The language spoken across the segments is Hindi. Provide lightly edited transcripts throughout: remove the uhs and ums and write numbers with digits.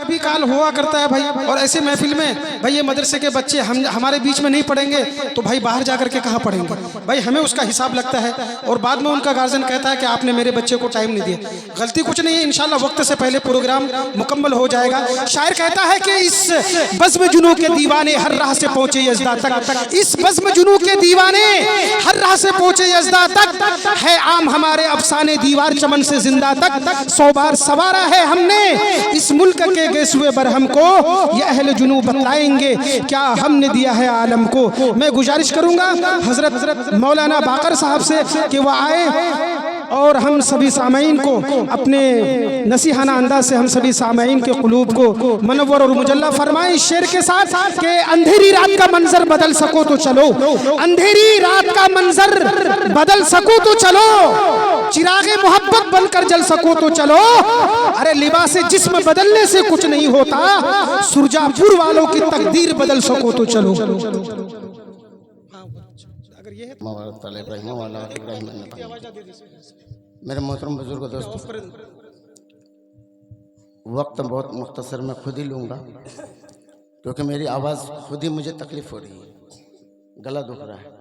कभी काल हुआ करता है भाई। और ऐसे महफिल में भाई ये मदरसे के बच्चे हमारे बीच में नहीं पढ़ेंगे तो भाई बाहर जाकर के कहाँ पढ़ेंगे भाई, हमें उसका हिसाब लगता है। और बाद में उनका गार्जियन कहता है कि आपने मेरे बच्चे को टाइम नहीं दिया। गलती कुछ नहीं है, इंशाल्लाह वक्त से पहले प्रोग्राम मुकम्मल हो जाएगा। शायर कहता है कि इस बज़्म जुनू के दीवाने हर राह से पहुंचे यज़दा तक, इस बज़्म जुनू के दीवाने हर राह से पहुंचे यज़दा तक, है आम हमारे अफसाने दीवार चमन से जिंदा तक, 100 बार सवारा है हमने इस मुल्क के गेसुए बरहम को, ये अहले जुनू बतलाएंगे क्या हमने दिया है आलम को। मैं गुजारिश करूंगा हजरत मौलाना बाकर साहब से कि वह आए और हम सभी सामईन को अपने नसीहाना अंदाज से हम सभी सामईन के क़ुलूब को मनव्वर और मुजल्ला फरमाएं इस शेर के साथ कि अंधेरी रात का मंजर बदल सको तो चलो, अंधेरी रात का मंजर बदल सको तो चलो, चिरागे मोहब्बत बनकर जल सको तो चलो, अरे लिबास जिस्म बदलने से कुछ नहीं होता, सुरजापुर वालों की तकदीर बदल सको तो चलो। अगर ये है मेरे मोहतरम बुजुर्ग दोस्तों, वक्त बहुत मुख्तसर मैं खुद ही लूँगा क्योंकि मेरी आवाज़ खुद ही मुझे तकलीफ़ हो रही है, गला दुख रहा है।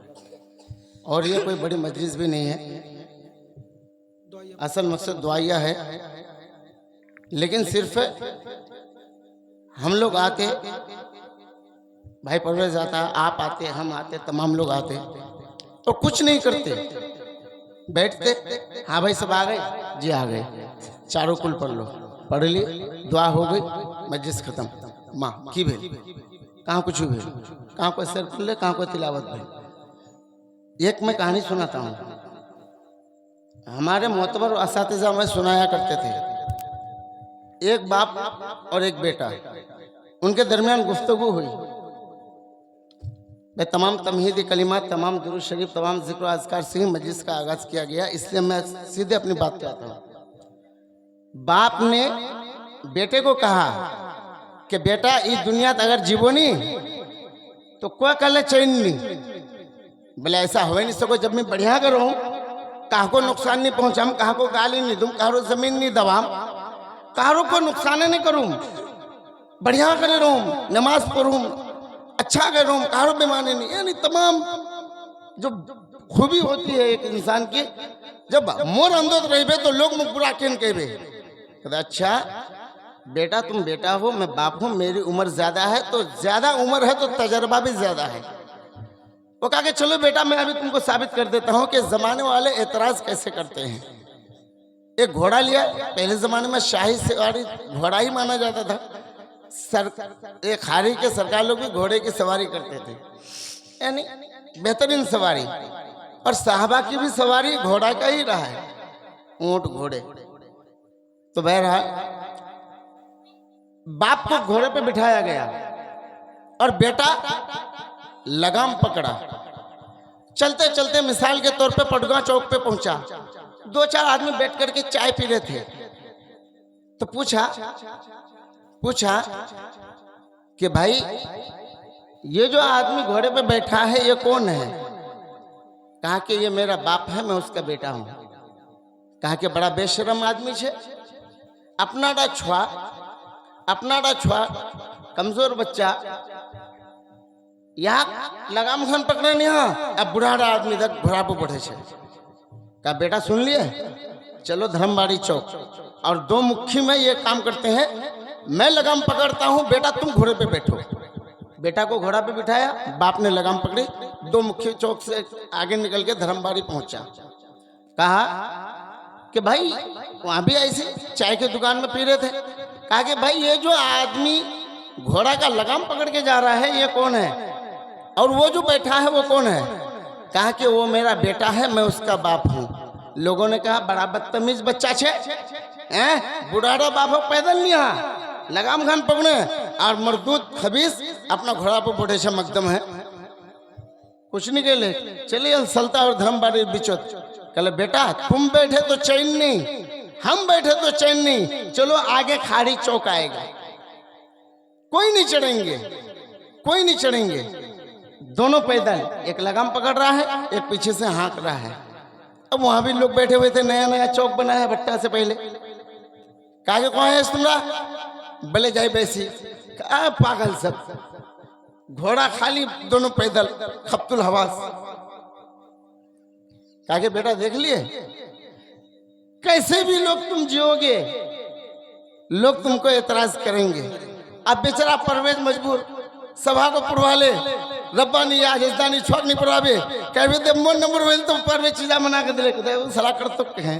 और ये कोई बड़ी मजलिस भी नहीं है, असल मकसद दुआया है। लेकिन सिर्फ हम लोग आते, भाई परवेज़ आता, आप आते, हम आते, तमाम लोग आते तो कुछ नहीं करते, बैठते, हाँ भाई सब आ गए जी, आ गए, चारों कुल पढ़ लो, पढ़ ली, दुआ हो गई, मजलिस खत्म। माँ की भेल कहाँ कुछ भेल, कहाँ कोई सर पढ़ ले, कहाँ कोई तिलावत भेल। एक मैं कहानी सुनाता हूँ, हमारे मोतबर असातिज़ा में सुनाया करते थे। एक बाप और एक बेटा, उनके दरमियान गुफ्तगू हुई। मैं तमाम तमहीदी कलिमात, तमाम दुरूद शरीफ, तमाम जिक्र अज़कार से ही मजलिस का आगाज़ किया गया, इसलिए मैं सीधे अपनी बात पे आता हूँ। बाप ने बेटे को कहा कि बेटा इस दुनिया अगर जीवो नहीं तो कोई कल चैन नहीं, बोले ऐसा हो नहीं सको, जब मैं बढ़िया करूँ कहा को नुकसान नहीं पहुँचाऊँ, कहा को गाली नहीं दूँ, कहा जमीन नहीं दबाऊँ, कहा को नुकसान नहीं करूँ, बढ़िया करे रहूँ, नमाज पढ़ूँ, अच्छा कर रहा हूँ, कारो बेमाने नहीं, यानी तमाम जो खूबी होती है एक इंसान की। जब मोर अंदर रहे तो लोग मुझ बुरा क्यों कहे। अच्छा बेटा तुम बेटा हो, मैं बाप हूँ, मेरी उम्र ज्यादा है, तो ज्यादा उम्र है तो तजर्बा भी ज्यादा है। वो कहा कि चलो बेटा मैं अभी तुमको साबित कर देता हूँ कि जमाने वाले एतराज कैसे करते हैं। एक घोड़ा लिया, पहले जमाने में शाही सवारी घोड़ा ही माना जाता था। एक खारी के सरकार लोग भी घोड़े की सवारी करते थे, यानी बेहतरीन सवारी, और साहबा की भी सवारी घोड़ा का ही रहा है, ऊंट घोड़े। तो बहरहाल बाप को घोड़े पे बिठाया गया और बेटा लगाम पकड़ा। चलते चलते मिसाल के तौर पे पटगा चौक पे पहुंचा, 2-4 आदमी बैठ करके चाय पी रहे थे। तो पूछा कि भाई ये जो आदमी घोड़े पे बैठा है ये कौन है? कहा कि ये मेरा बाप है, मैं उसका बेटा हूं। कहा कि बड़ा बेशरम आदमी है, अपनाड़ा छुआ कमजोर बच्चा यहाँ लगाम खान पकड़े नहीं, हाँ अब बुढ़ाड़ा आदमी तक घोड़ा पे बैठे छे। कहा बेटा सुन लिए, चलो धर्मबाड़ी चौक, और 2 मुखी में ये काम करते हैं, मैं लगाम पकड़ता हूं, बेटा तुम घोड़े पे बैठो। बेटा को घोड़ा पे बिठाया, बाप ने लगाम पकड़ी, 2 मुखी चौक से आगे निकल के धर्मबाड़ी पहुंचा। कहा कि भाई वहां भी ऐसे चाय की दुकान में पी रहे थे। कहा कि भाई ये जो आदमी घोड़ा का लगाम पकड़ के जा रहा है ये कौन है, और वो जो बैठा है वो कौन है? कहा कि वो मेरा बेटा है, मैं उसका बाप हूँ। लोगों ने कहा बड़ा बदतमीज बच्चा छे, बुढ़ाड़ा बाप पैदल नहीं आ लगाम खान पकड़े, और मरदूत खबीस अपना घोड़ा पर बैठे छे, मकदम है कुछ नहीं कहले। चलिए सलता और धर्मबाड़ी बिचौत कहले बेटा तुम बैठे तो चैन नहीं, हम बैठे तो चैन नहीं, चलो आगे खाड़ी चौक आएगा, कोई नहीं चढ़ेंगे, कोई नहीं चढ़ेंगे। दोनों पैदल, एक लगाम पकड़ रहा है, एक पीछे से हाँक रहा है। अब वहां भी लोग बैठे हुए थे, नया नया चौक बनाया भट्टा से पहले। कहा कौन है तुम्हारा? बोले जाए वैसी क्या पागल सब, घोड़ा खाली दोनों पैदल खप्तुल हवास। कहा कि बेटा देख लिए कैसे भी लोग तुम जियोगे, लोग तुमको एतराज करेंगे। अब बेचारा परवेज मजबूर सभा को पुरवा ले, रब्बानी या जजदानी छोड़ नहीं पुरावे कहवे दे मोन नंबर वेल तो परवेज चीजा मना के दिले के सला कर तो हैं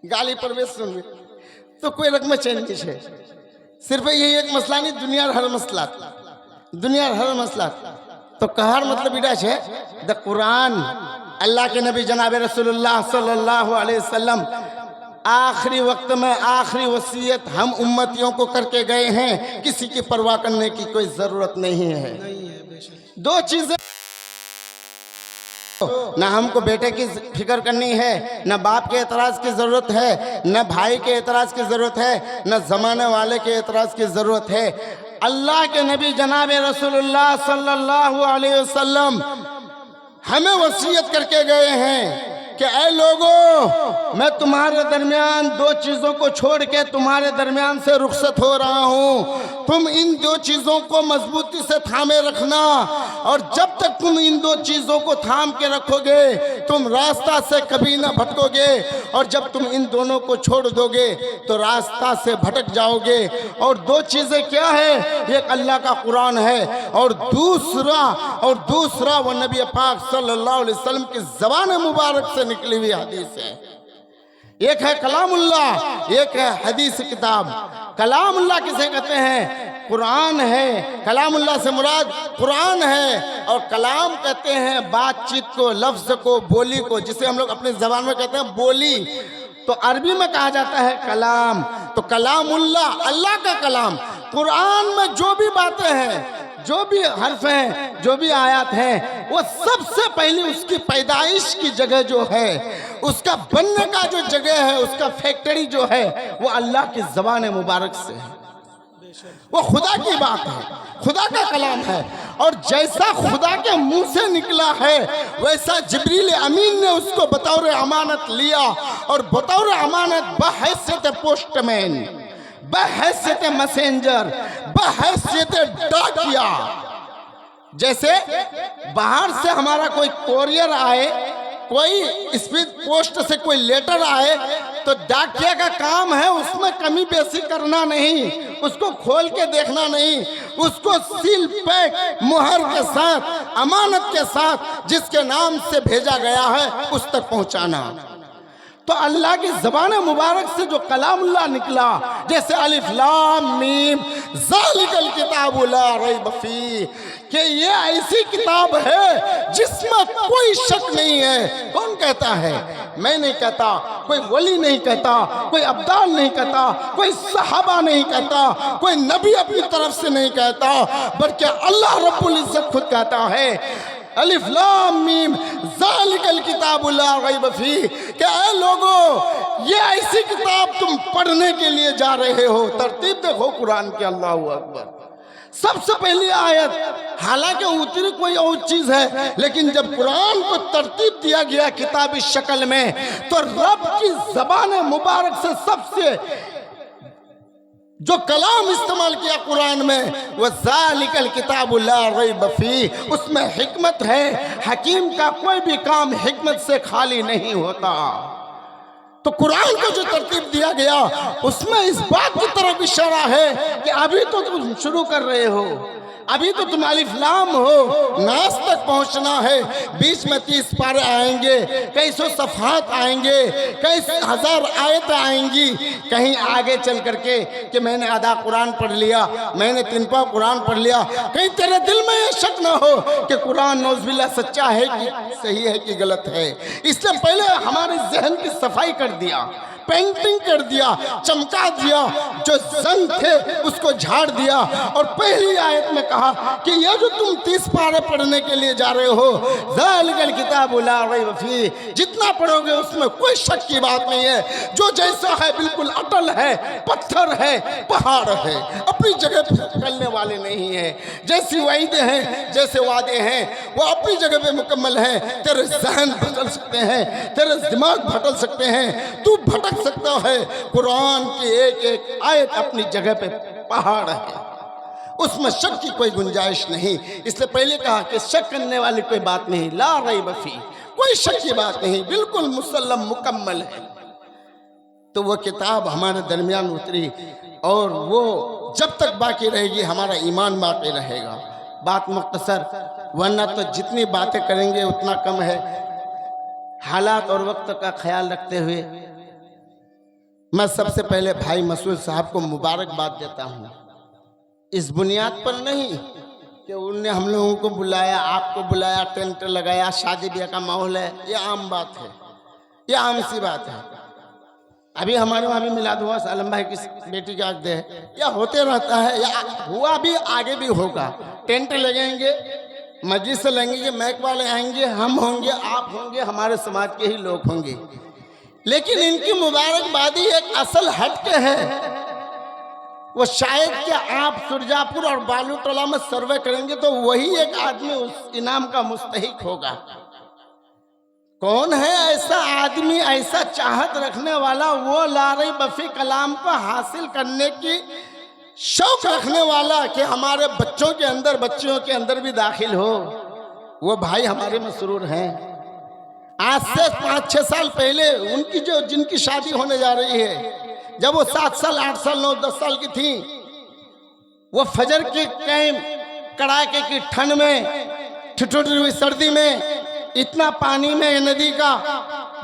गाली परवेज सुन तो कोई रकम चैन नहीं है। सिर्फ यही एक मसला नहीं, दुनिया हर मसला, दुनिया हर मसला। तो कहर मतलब इड़ा है द कुरान। अल्लाह के नबी जनाब रसूलुल्लाह सल्लल्लाहु अलैहि वसल्लम आखिरी वक्त में आखिरी वसीयत हम उम्मतियों को करके गए हैं, किसी की परवाह करने की कोई जरूरत नहीं है। दो चीजें, ना हमको बेटे की फिक्र करनी है, न बाप के एतराज की जरूरत है, न भाई के एतराज की जरूरत है, न जमाने वाले के एतराज की जरूरत है। अल्लाह के नबी जनाब रसूलुल्लाह सल्लल्लाहु अलैहि वसल्लम हमें वसीयत करके गए हैं कि ऐ लोगों, मैं तुम्हारे दरमियान दो चीजों को छोड़ के तुम्हारे दरमियान से रुखसत हो रहा हूं। तुम इन दो चीजों को मजबूती से थामे रखना, और जब तक तुम इन दो चीजों को थाम के रखोगे तुम रास्ता से कभी ना भटकोगे, और जब तुम इन दोनों को छोड़ दोगे तो रास्ता से भटक जाओगे। और दो चीजें क्या है? एक अल्लाह का कुरान है, और दूसरा वो नबी पाक सल्लल्लाहु अलैहि वसल्लम की ज़बान मुबारक से निकली हुई हदीस है। एक है कलामुल्लाह, एक है हदीस किताब। कलामुल्लाह किसे कहते हैं? कुरान है। कलामुल्लाह से मुराद कुरान है, और कलाम कहते हैं बातचीत को, लफ्ज को, बोली को, जिसे हम लोग अपने जबान में कहते हैं बोली, तो अरबी में कहा जाता है कलाम। तो कलामुल्लाह अल्लाह का कलाम। कुरान में जो भी बातें हैं, जो भी हर्फ हैं, जो भी आयत हैं, वो सबसे पहले उसकी पैदाइश की जगह जो है, उसका बनने का जो जगह है, उसका फैक्ट्री जो है, वो अल्लाह की ज़बान मुबारक से है। वो खुदा की बात है, खुदा का कलाम है। और जैसा खुदा के मुंह से निकला है वैसा जिब्रील अमीन ने उसको बतौर अमानत लिया, और बतौर अमानत बहैसियत पोस्टमैन, बहैसियत मैसेंजर, बहैसियत डाकिया। जैसे बाहर से हमारा कोई कोरियर आए, कोई स्पीड पोस्ट से कोई लेटर आए, तो डाकिया का काम है उसमें कमी बेसी करना नहीं, उसको खोल के देखना नहीं, उसको सील पैक मुहर के साथ, अमानत के साथ जिसके नाम से भेजा गया है उस तक पहुंचाना। तो अल्लाह की ज़बान मुबारक से जो कलामुल्लाह निकला, जैसे अलिफ लाम मीम ज़ालिकल किताबु ला रैब फीह, कि ये ऐसी किताब है जिसमें कोई शक नहीं है। कौन कहता है? मैं नहीं कहता, कोई वली नहीं कहता, कोई अब्दाल नहीं कहता, कोई सहाबा नहीं कहता, कोई नबी अपनी तरफ से नहीं कहता, बल्कि अल्लाह रब्बुल इज्जत खुद कहता है अलिफ लाम मीम ज़ालिकल किताबु ला रैब फीह। क्या है लोगों, ये ऐसी किताब तुम पढ़ने के लिए जा रहे हो। तरतीब देखो कुरान की, अल्लाह अकबर। सबसे पहली आयत, हालांकि उतरी कोई और चीज है, लेकिन जब कुरान को तरतीब दिया गया किताबी शक्ल में, तो रब की ज़बान मुबारक से सबसे जो कलाम इस्तेमाल किया कुरान में, वह ज़ालिकल किताबु ला रैब फीह, उसमें हिकमत है। हकीम का कोई भी काम हिकमत से खाली नहीं होता। तो कुरान को जो तरतीब दिया गया उसमें इस बात की तरफ इशारा है कि अभी तो तुम शुरू कर रहे हो, अभी तो तुम अलिफ लाम हो, नास तक पहुंचना है। बीच में 30 पारे आएंगे, कई सौ सफ़हात आएंगे, कई हज़ार आयतें आएंगी। कहीं आगे चल करके कि मैंने आधा कुरान पढ़ लिया, मैंने 3 पाव कुरान पढ़ लिया, कहीं तेरे दिल में ये शक ना हो कि कुरान नौज़बिल्लाह सच्चा है कि सही है कि गलत है। इसलिए पहले हमारे जहन की सफाई कर दिया, पेंटिंग कर दिया, चमका दिया, जो जंग थे उसको झाड़ दिया। और पहली आयत में कहा कि ये जो तुम 30 पारे पढ़ने के लिए जा रहे हो, ज़ालिकल किताबु ला रैब फीह, जितना पढ़ोगे उसमें कोई शक की बात नहीं है। जो जैसा है बिल्कुल अटल है, पत्थर है, पहाड़ है, अपनी जगह पर चलने वाले नहीं है। जैसी वाइदे हैं, जैसे वादे हैं, वो अपनी जगह पे मुकम्मल है। तेरे जहन बदल सकते हैं, तेरे दिमाग भटक सकते हैं, तू भटक सकता है। कुरान की एक एक आयत अपनी जगह पे पहाड़ है, उसमें शक की कोई गुंजाइश नहीं। इसलिए पहले कहा कि शक करने वाली कोई बात नहीं, ला रैब फी, कोई शक की बात नहीं, बिल्कुल मुसल्लम मुकम्मल है। तो वो किताब हमारे दरमियान उतरी और वो जब तक बाकी रहेगी हमारा ईमान बाकी रहेगा। बात मुख्तसर, वरना तो जितनी बातें करेंगे उतना कम है। हालात और वक्त का ख्याल रखते हुए मैं सबसे पहले भाई मसूद साहब को मुबारकबाद देता हूँ, इस बुनियाद पर नहीं कि उनने हम लोगों को बुलाया, आपको बुलाया, टेंट लगाया, शादी ब्याह का माहौल है, ये आम बात है, ये आम सी बात है। अभी हमारे वहाँ भी मिलाद हुआ, सालम भाई की बेटी का अक़्द है, या होते रहता है, या हुआ भी, आगे भी होगा। टेंट लगेंगे, मस्जिद से लगेंगे, मैक वाले आएंगे, हम होंगे, आप होंगे, हमारे समाज के ही लोग होंगे। लेकिन इनकी मुबारकबादी एक असल हटके है। वो शायद कि आप सुरजापुर और बालूटोला में सर्वे करेंगे तो वही एक आदमी उस इनाम का मुस्तहिक होगा। कौन है ऐसा आदमी, ऐसा चाहत रखने वाला, वो लारी बफी कलाम को हासिल करने की शौक रखने वाला कि हमारे बच्चों के अंदर, बच्चियों के अंदर भी दाखिल हो। वो भाई हमारे मसरूर हैं। आज से 5-6 साल पहले उनकी जिनकी शादी होने जा रही है, जब वो 7 साल, 8 साल, 9, 10 साल की थी, वो फजर के टाइम कड़ाके की ठंड में, ठिठुरी हुई सर्दी में, इतना पानी में नदी का,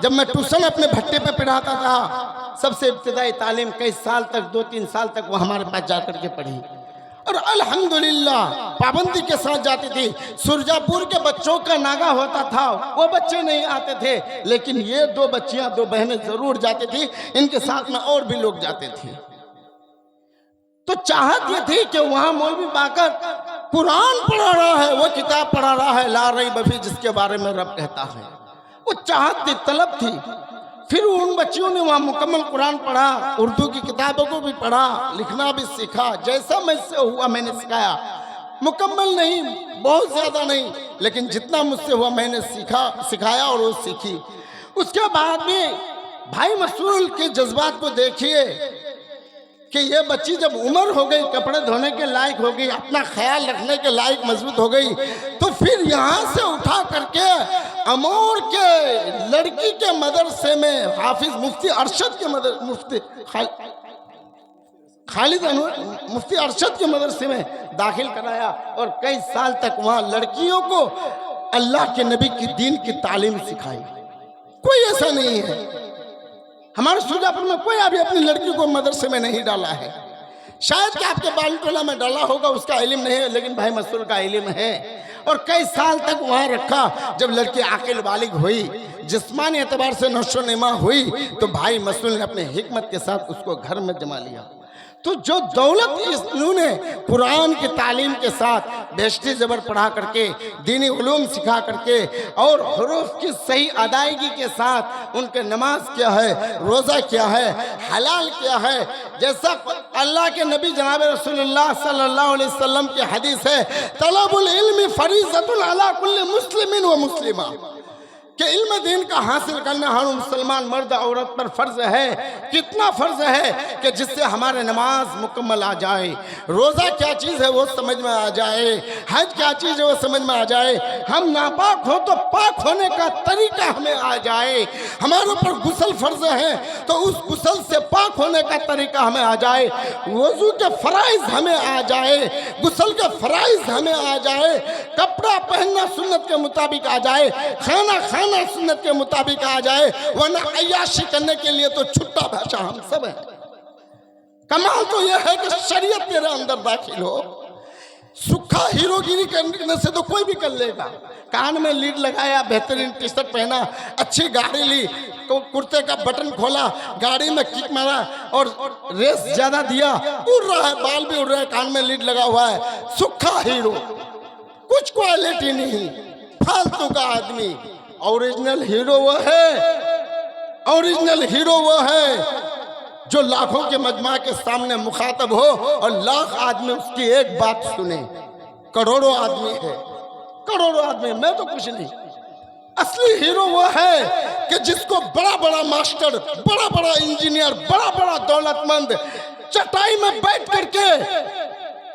जब मैं ट्यूशन अपने भट्टे पे पढ़ाता था, सबसे इब्तिदाई तालीम कई साल तक, 2-3 साल तक वो हमारे पास जाकर के पढ़ी और अल्हम्दुलिल्लाह पाबंदी के साथ जाती थी। सुरजापुर के बच्चों का नागा होता था, वो बच्चे नहीं आते थे, लेकिन ये 2 बच्चियां, 2 बहनें जरूर जाती थी, इनके साथ में और भी लोग जाते थे। तो चाहत ये थी कि वहां मौलवी बाकर कुरान पढ़ा रहा है, वो किताब पढ़ा रहा है, ला रही बफी, जिसके बारे में रब कहता है। वो चाहत थी, तलब थी। फिर उन बच्चियों ने वहाँ मुकम्मल कुरान पढ़ा, उर्दू की किताबों को भी पढ़ा, लिखना भी सीखा, जैसा मुझसे हुआ मैंने सिखाया। मुकम्मल नहीं, बहुत ज़्यादा नहीं, लेकिन जितना मुझसे हुआ मैंने सिखाया और वो सीखी। उसके बाद में भाई मसूल के जज्बात को देखिए कि ये बच्ची जब उम्र हो गई, कपड़े धोने के लायक हो गई, अपना ख्याल रखने के लायक मजबूत हो गई, तो फिर यहाँ से उठा करके अमोर के लड़की के मदरसे में हाफिज मुफ्ती अरशद के मुफ्ती खालिद मुफ्ती अरशद के मदरसे में दाखिल कराया और कई साल तक वहाँ लड़कियों को अल्लाह के नबी की दीन की तालीम सिखाई। कोई ऐसा नहीं है हमारे सुरजापुर में कोई अभी अपनी लड़की को मदरसे में नहीं डाला है। शायद कि आपके बालूटोला में डाला होगा, उसका इल्म नहीं है, लेकिन भाई मसूल का इल्म है। और कई साल तक वहाँ रखा। जब लड़की आकिल बालिग हुई, जिस्मानी एतबार से नशो नमा हुई, तो भाई मसूल ने अपने हिकमत के साथ उसको घर में जमा लिया। तो जो दौलत इन्होंने कुरान की तालीम के साथ बेहश्ती ज़बर पढ़ा करके, दीनी उलूम सिखा करके और हुरूफ की सही अदायगी के साथ उनके नमाज क्या है, रोज़ा क्या है, हलाल क्या है, जैसा अल्लाह के नबी जनाब रसूलुल्लाह सल्लल्लाहु अलैहि वसल्लम की हदीस है, तलबुल इल्मी फरीज़तुन अला कुल्ली मुस्लिमिन व मुस्लिमा, कि इल्म दीन का हासिल करना हर मुसलमान मर्द औरत पर फर्ज है। कितना फर्ज है कि जिससे हमारे नमाज मुकम्मल आ जाए, रोज़ा क्या चीज़ है वो समझ में आ जाए, हज क्या चीज़ है वो समझ में आ जाए, हम नापाक हो तो पाक होने का तरीका हमें आ जाए, हमारे ऊपर गुस्ल फर्ज है तो उस गुस्ल से पाक होने का तरीका हमें आ जाए, वज़ू के फ़राइज़ हमें आ जाए, गुस्ल के फ़राइज़ हमें आ जाए, कपड़ा पहनना सुन्नत के मुताबिक आ जाए, खाना सुन्नत के मुताबिक आ जाए, वरना अय्याशी करने के लिए तो छुट्टा भाषा हम सब है। कमाल तो यह है कि शरीयत तेरे अंदर दाखिल हो। सूखा हीरोगिरी करने से तो कोई भी कर लेगा। कान में लीड लगाया, बेहतरीन टी शर्ट पहना, अच्छी गाड़ी ली, कुर्ते का बटन खोला, गाड़ी में किक मारा और रेस ज्यादा दिया, उड़ रहा है, बाल भी उड़ रहा है, कान में लीड लगा हुआ है, सूखा हीरो, कुछ क्वालिटी नहीं, फालतू का आदमी। ओरिजिनल हीरो वो है, ओरिजिनल हीरो वो है जो लाखों के मजमा के सामने मुखातब हो और लाख आदमी उसकी एक बात सुने। करोड़ों आदमी है, करोड़ों आदमी, मैं तो कुछ नहीं। असली हीरो वो है कि जिसको बड़ा बड़ा मास्टर, बड़ा बड़ा इंजीनियर, बड़ा बड़ा दौलतमंद चटाई में बैठ करके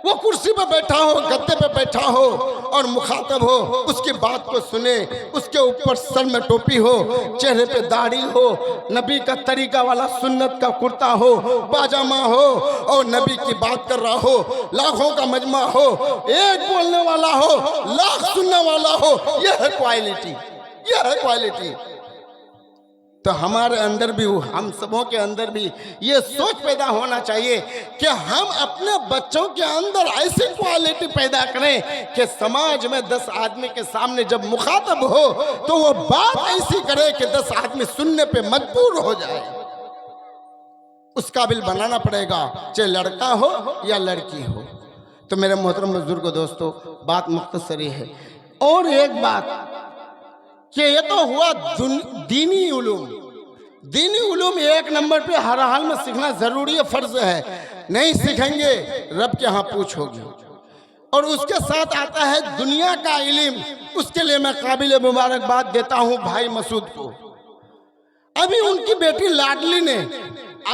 वो कुर्सी पे बैठा हो, गद्दे पे बैठा हो और मुखातब हो, उसकी बात को सुने, उसके ऊपर सर में टोपी हो, चेहरे पे दाढ़ी हो, नबी का तरीका वाला सुन्नत का कुर्ता हो, पाजामा हो और नबी की बात कर रहा हो, लाखों का मजमा हो, एक बोलने वाला हो, लाख सुनने वाला हो, यह है क्वालिटी, यह है क्वालिटी। तो हमारे अंदर भी, हम सबों के अंदर भी ये सोच पैदा होना चाहिए कि हम अपने बच्चों के अंदर ऐसी क्वालिटी पैदा करें कि समाज में 10 आदमी के सामने जब मुखातब हो तो वो बात ऐसी करे कि 10 आदमी सुनने पे मजबूर हो जाए। उस काबिल बनाना पड़ेगा, चाहे लड़का हो या लड़की हो। तो मेरे मोहतरम बुजुर्ग दोस्तों, बात मुख्तसरी है। और एक बात कि ये तो हुआ दीनी उलूम। दीनी उलूम एक नंबर पे हर हाल में सीखना जरूरी है, फर्ज है। नहीं सीखेंगे रब के यहाँ पूछ होगी। और उसके साथ आता है दुनिया का इल्म। उसके लिए मैं काबिल मुबारकबाद देता हूँ भाई मसूद को। अभी उनकी बेटी लाडली ने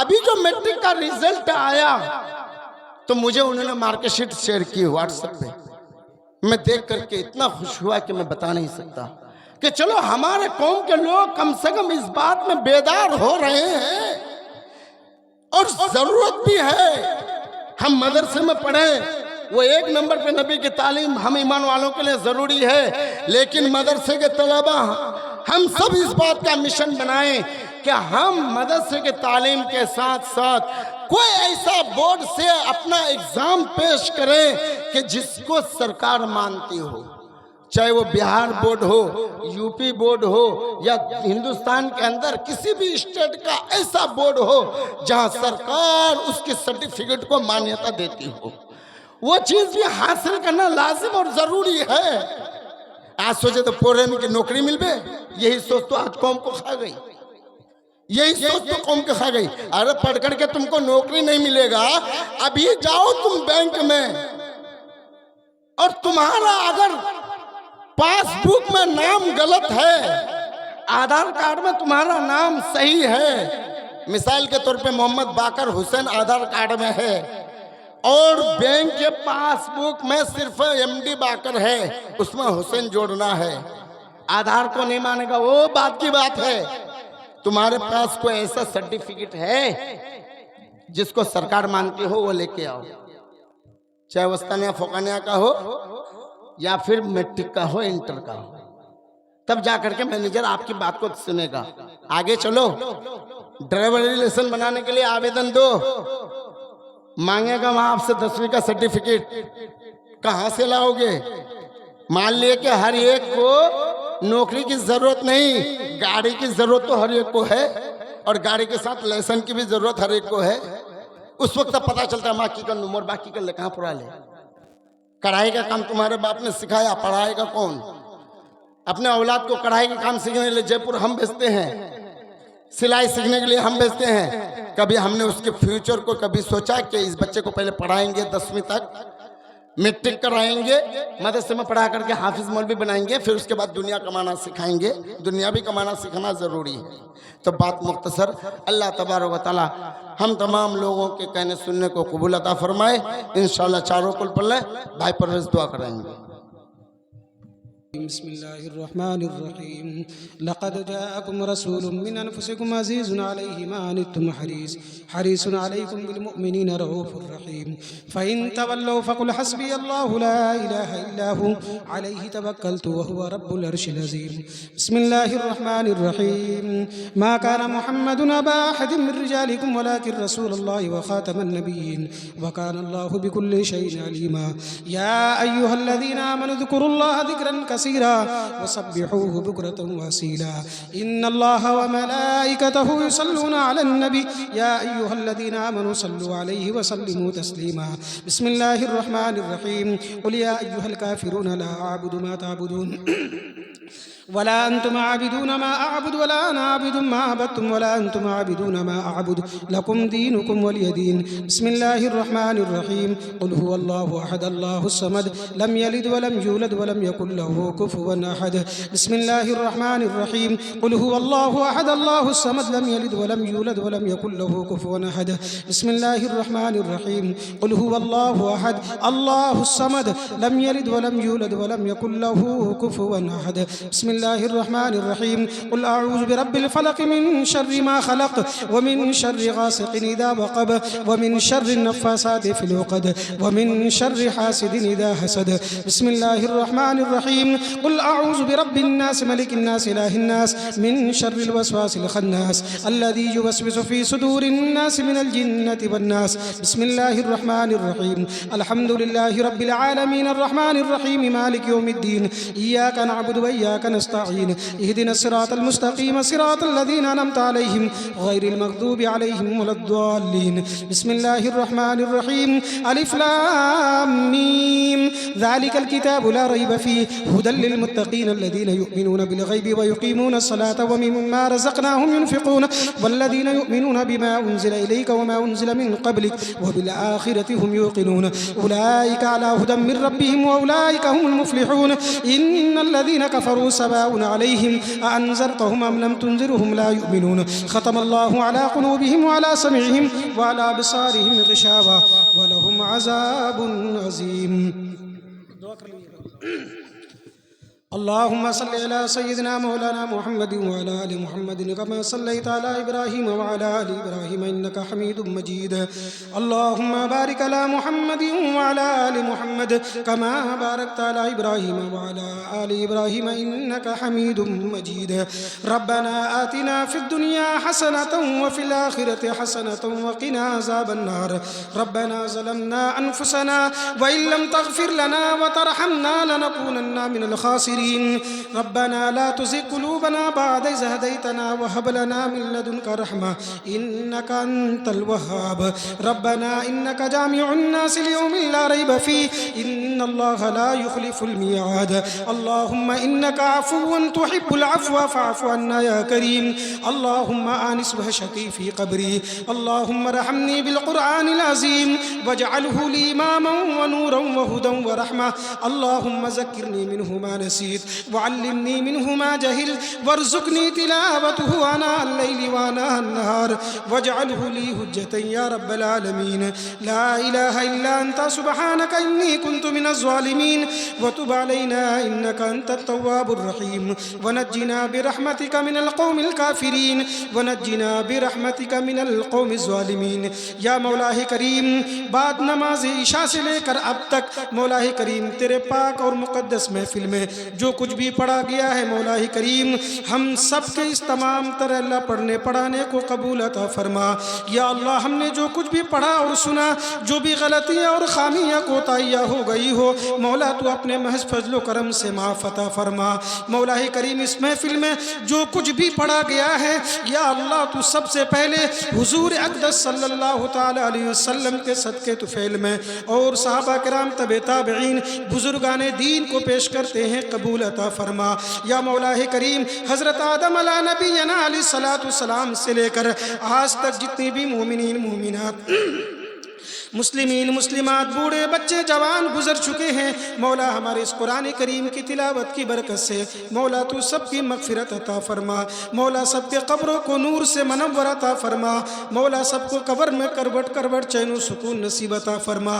अभी जो मैट्रिक का रिजल्ट आया तो मुझे उन्होंने मार्कशीट शेयर की व्हाट्सएप पे। मैं देख करके इतना खुश हुआ कि मैं बता नहीं सकता कि चलो हमारे कौम के लोग कम से कम इस बात में बेदार हो रहे हैं। और जरूरत भी है हम मदरसे में पढ़ें। वो एक नंबर पे नबी की तालीम हम ईमान वालों के लिए जरूरी है, लेकिन मदरसे के तलबा हम सब इस बात का मिशन बनाएं कि हम मदरसे के तालीम के साथ साथ कोई ऐसा बोर्ड से अपना एग्जाम पेश करें कि जिसको सरकार मानती हो, चाहे वो बिहार बोर्ड हो, यूपी बोर्ड हो या हिंदुस्तान के अंदर किसी भी स्टेट का ऐसा बोर्ड हो जहां सरकार उसके सर्टिफिकेट को मान्यता देती हो। वो चीज भी हासिल करना लाजिम और जरूरी है। आज सोचे तो फोरेन की नौकरी मिल गई, यही सोच तो आज कौम को खा गई, यही सोच तो कौम को खा गई। अरे पढ़ करके तुमको नौकरी नहीं मिलेगा, अभी जाओ तुम बैंक में और तुम्हारा अगर पासबुक में नाम गलत है, आधार कार्ड में तुम्हारा नाम सही है, मिसाल के तौर पे मोहम्मद बाकर हुसैन आधार कार्ड में है और बैंक के पासबुक में सिर्फ एमडी बाकर है, उसमें हुसैन जोड़ना है, आधार को नहीं मानेगा, वो बात की बात है। तुम्हारे पास कोई ऐसा सर्टिफिकेट है जिसको सरकार मानती हो, वो लेके आओ, चाहे वस्तानिया फोकानिया का हो या फिर मैट्रिक का हो, इंटर का हो, तब जाकर के मैनेजर आपकी बात को सुनेगा। आगे चलो, ड्राइवरी लाइसेंस बनाने के लिए आवेदन दो, मांगेगा वहां आपसे 10वीं का सर्टिफिकेट, कहां से लाओगे? मान लिए कि हर एक को नौकरी की जरूरत नहीं, गाड़ी की जरूरत तो हर एक को है और गाड़ी के साथ लाइसेंस की भी जरूरत हर एक को है। उस वक्त पता चलता है बाकी का नंबर, बाकी का कहां पढ़ा ले। कढ़ाई का काम तुम्हारे बाप ने सिखाया, पढ़ाएगा कौन? अपने औलाद को कढ़ाई का काम सीखने के लिए जयपुर हम भेजते हैं, सिलाई सीखने के लिए हम भेजते हैं। कभी हमने उसके फ्यूचर को कभी सोचा कि इस बच्चे को पहले पढ़ाएंगे 10वीं तक, मैट्रिक कराएंगे, मदरसे में पढ़ा करके हाफिज मौलवी बनाएंगे, फिर उसके बाद दुनिया कमाना सिखाएंगे। दुनिया भी कमाना सीखना जरूरी है। तो बात मुख्तसर, अल्लाह तबारक व तआला हम तमाम लोगों के कहने सुनने को कबूल अता फरमाए। इंशाअल्लाह चारों कुल पढ़ लें, भाई परवेज दुआ कराएंगे। बिस्मिल्लाहिर्रहमानिर्रहीम। लक़द जाअकुम रसूलुम मिन अनफुसिकुम अज़ीज़ुन अलैहि मा अनित्तुम हरीसुन अलैकुम बिल मुमिनीना रऊफ़ुर रहीम। फ़इन तवल्लौ फ़क़ुल हस्बियल्लाहु ला इलाहा इल्ला हु अलैहि तवक्कलतु व हुवा रब्बुल अर्शिल अज़ीम। बिस्मिल्लाहिर्रहमानिर्रहीम। मा कान मुहम्मदुन अबा अहदिम मिन रिजालिकुम वलाकिन रसूलुल्लाहि व ख़ातमन नबिय्यीन व कान अल्लाहु बिकुल्लि शैइन अलीमा। या अय्युहल्लज़ीना आमनु ज़कुरुल्लाह ज़िक्रन कसीरा वसब्बिहूहु बुक्रतन वसीला। इन्नल्लाह व मलाइकतहु युसल्लूना अलन नबी या अय्युहल्लज़ीना आमनु सल्लु अलैहि व सल्लिमू तस्लीमा। बिस्मिल्लाहिर्रहमानिर्रहीम। क़ुल या अय्युहल काफ़िरून ला अअबुदु मा तअबुदून वला अंतुम आबिदून मा अअबुदु वला अना आबिदुम मा अबदतुम वला अंतुम आबिदून मा अअबुदु लकुम दीनुकुम वलिय दीन। बिस्मिल्लाहिर रहमानिर रहीम। कुल हुवल्लाहु अहद अल्लाहुस समद लम यलिद वलम यूलद वलम यकुल लहू कुफुवन अहद। बिस्मिल्लाहिर रहमानिर रहीम। कुल हुवल्लाहु अहद अल्लाहुस समद लम यलिद वलम यूलद वलम यकुल लहू कुफुवन अहद। बिस्मिल्लाहिर रहमानिर रहीम। कुल हुवल्लाहु अहद अल्लाहुस समद लम यलिद वलम यूलद वलम यकुल लहू कुफुवन अहद। बिस्मिल्लाहिर्रहमानिर्रहीम। कुल अऊज़ु बिरब्बिल फलक मिन शर्रि मा खलक व मिन शर्रि गासिकिन इज़ा वक़ब व मिन शर्रि नफ़्फ़ासाति फ़िल उक़द व मिन शर्रि हासिदिन इज़ा हसद। बिस्मिल्लाहिर्रहमानिर्रहीम। कुल अऊज़ु बिरब्बिन नास मलिकिन नास इलाहिन नास मिन शर्रिल वस्वासिल खन्नास अल्लज़ी युवस्विसु फ़ी सुदूरिन नास मिनल जिन्नति वन नास। बिस्मिल्लाहिर्रहमानिर्रहीम। अल्हम्दुलिल्लाहि रब्बिल आलमीन अर्रहमानिर रहीम मालिकि यौमिद्दीन इय्याका नअबुदु व इय्याका नस्तईन इहदिनस सिरातल मुस्तकीम सिरातल लज़ीना अनअमता अलैहिम गैरिल मग़दूबि अलैहिम वलद्दाल्लीन। बिस्मिल्लाहिर रहमानिर रहीम। अलिफ लाम मीम ज़ालिकल किताबु ला रैब फ़ीहि हुदल लिल मुत्तक़ीन अल्लज़ीना युमिनूना बिल गैबि व युक़ीमूनस सलाता व मिम्मा रज़क़नाहुम युनफ़िक़ून वल्लज़ीना युमिनूना बिमा उन्ज़िला इलैका व मा उन्ज़िला मिन क़ब्लिक व बिल आख़िरति हुम युक़िनून उलाइका अला हुदम मिर रब्बिहिम व उलाइका हुमुल मुफ़्लिहून। इन्नल्लज़ीना कफ़रू सवाउन अलैहिम अअन्ज़रतहुम अम लम तुनज़िरहुम ला युमिनून। ख़तमल्लाहु अला क़ुलूबिहिम व अला समिइहिम व अला अबसारिहिम ग़िशावा व लहुम अज़ाबुन अज़ीम। अल्लाहुम्मा सल्लि अला सय्यिदिना मौलाना मुहम्मदिन व अला आलि मुहम्मदिन कमा सल्लैता अला इब्राहीम व अला आलि इब्राहीम इन्नका हमीदुम मजीद। अल्लाहुम्मा बारिक अला मुहम्मदिन व अला आलि मुहम्मद कमा बारकता अला इब्राहीम व अला आलि इब्राहीम इन्नका हमीदुम मजीद। रब्बना आतिना फिद दुनिया हसनतन व फिल आखिरति हसनतन व क़िना अज़ाबन नार। रब्बना ज़लमना अनफुसना व इन लम तग़फिर लना व तरहमना लनकूनन्ना मिनल ख़ासिरीन। रब्बना ला तुज़िग़ क़ुलूबना बअद इज़ हदैतना व हब लना मिन लदुनका रहमा इन्नका अंतल वह्हाब। रब्बना इन्नका जामिउन नास लियौमिन ला रैब फ़ीहि इन्नल्लाहा ला युख़्लिफ़ुल मिआद। अल्लाहुम्मा इन्नका अफ़ुव्वुन तुहिब्बुल अफ़्व फ़अफ़ु अन्ना या करीम। अल्लाहुम्मा आनिस वहशती फ़ी क़ब्री। अल्लाहुम्मा रहमनी बिल क़ुरआनिल अज़ीम वजअलहु ली इमामन व नूरन व हुदन व रहमा। अल्लाहुम्मा ज़क्किरनी मिन्हु मा नसीत वअल्लिमनी मिन्हु मा जहिल वर्ज़ुक़नी तिलावतहु आना अल-लैलि व आना अन-नहार वजअलहु ली हुज्जतन या रब्बल आलमीन। ला इलाहा इल्ला अंता सुब्हानका इन्नी कुन्तु मिनज़ ज़ालिमीन व तुब अलैना इन्नका अंतत तव्वाबुर रहीम व नज्जिना बिरहमतिका मिनल क़ौमिल काफ़िरीन व नज्जिना बिरहमतिका मिनल क़ौमिज़ ज़ालिमीन। या मौला करीम, बाद नमाज इशा से लेकर अब तक मौला करीम तेरे पाक और मुक़द्दस महफिल में जो कुछ भी पढ़ा गया है मौला करीम, हम सब के इस तमाम तरह अल्लाह पढ़ने पढ़ाने को कबूल अता फरमा। या अल्लाह, हमने जो कुछ भी पढ़ा और सुना, जो भी गलतियाँ और खामियाँ कोताहियाँ हो गई हो मौला तू अपने महज फजलो करम से माफ़ अता फरमा। मौला करीम, इस महफिल में जो कुछ भी पढ़ा गया है या अल्लाह तू सबसे पहले हुजूर अक़दस सल्लल्लाहु ताला अलैहि वसल्लम के सदक़े तुफ़ैल में और सहाबा किराम तबे ताबईन बुजुर्गान दीन को पेश करते हैं, कबूल अता फरमा। या मौला करीम, हज़रत आदम अला नबीना अलैहिस्सलातु वस्सलाम से लेकर आज तक जितनी भी मोमिनीन मोमिनात मुस्लिमीन मुस्लिमात बूढ़े बच्चे जवान गुजर चुके हैं मौला, हमारे इस कुरान करीम की तिलावत की बरकत से मौला तू सबकी मग़फ़िरत अता फरमा। मौला सबके कब्रों को नूर से मनव्वर अता फरमा। मौला सबको कब्र में करवट करवट चैन सुकून नसीब अता फरमा।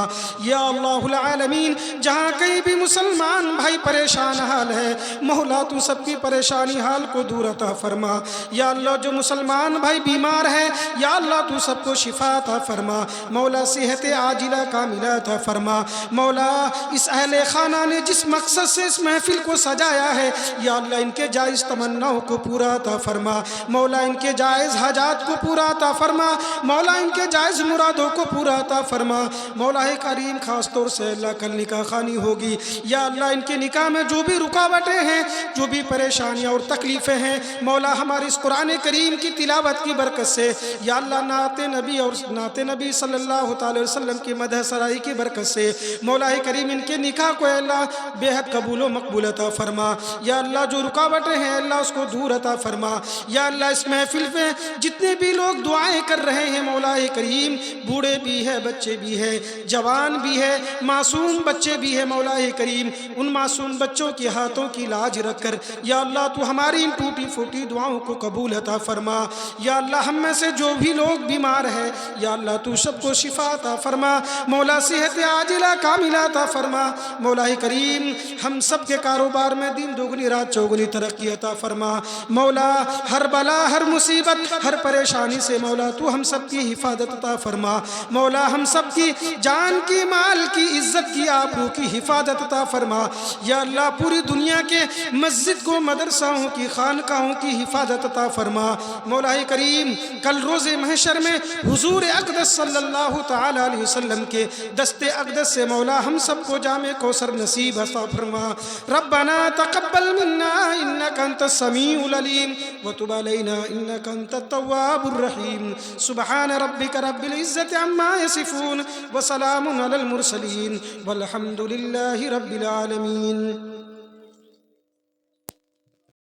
या अल्लाहुल आलमीन, जहाँ कहीं भी मुसलमान भाई परेशान हाल है मौला तू सबकी परेशानी हाल को दूर अता फरमा। या अल्लाह, जो मुसलमान भाई बीमार है या अल्लाह तू सबको शिफा अता फरमा। मौला सेहत आजिला कामिला अता फरमा। मौला, इस अहले खाना ने जिस मकसद से इस महफिल को सजाया है या अल्लाह, इनके जायज़ तमन्नाओं को पूरा अता फरमा। मौला, इनके जायज़ हाजात को पूरा अता फरमा। मौला, इनके जायज़ मुरादों को पूरा अता फरमा। मौला करीम, ख़ास तौर से अल्लाह कल निकाह खानी होगी या अल्लाह, इनके निकाह में जो भी रुकावटें हैं, जो भी परेशानियाँ और तकलीफ़ें हैं मौला, हमारे इस कुरान करीम की तिलावत की बरकत से या अल्लाह नाते नबी और नाते नबी सल्लल्लाहु अलैहि वसल्लम की मदह सराई की बरकत से मौला करीम इनके निकाह को अल्लाह बेहद कबूल व मकबूल अता फरमा। या अल्लाह जो रुकावटें हैं अल्लाह उसको दूर अता फरमा। या अल्लाह इस महफिल में जितने भी लोग दुआएं कर रहे हैं मौला करीम, बूढ़े भी है, बच्चे भी है, जवान भी है, मासूम बच्चे भी है मौला करीम, उन मासूम बच्चों के हाथों की लाज रखकर या अल्लाह तू हमारी इन टूटी फूटी दुआओं को कबूल अता फरमा। या अल्लाह हम में से जो भी लोग बीमार है या अल्लाह तू सबको शिफा अता फरमा। मौला सेहत आजिला कामिला अता फरमा। मौला करीम हम सब के कारोबार में दिन दोगुनी रात चौगुनी तरक्की अता फरमा। मौला हर बला, हर मुसीबत, हर परेशानी से मौला तू हम सब की हिफाजत अता फरमा। मौला हम सब की जान की, माल की, इज्जत की, आबरू की हिफाजत अता फरमा। या अल्लाह पूरी दुनिया के मस्जिद को, मदरसाओं की, खानकाहों की हिफाजत अता फरमा। मौला करीम कल रोज़े महशर में हुजूर अक़दस सल्लल्लाहु तआला अलैहि वसल्लम के दस्ते अक़दस से मौला हम सबको जामे कौसर नसीब अता फरमा। रब्बना तक़ब्बल मिन्ना इन्नका अंतस समीउल अलीम व तुब अलैना इन्नका अंतत तव्वाबुर रहीम। सुब्हान रब्बिका रब्बिल इज़्ज़ति अम्मा यसिफून व सलामुन अलल मुरसलीन वल्हम्दुलिल्लाहि रब्बिल आलमीन।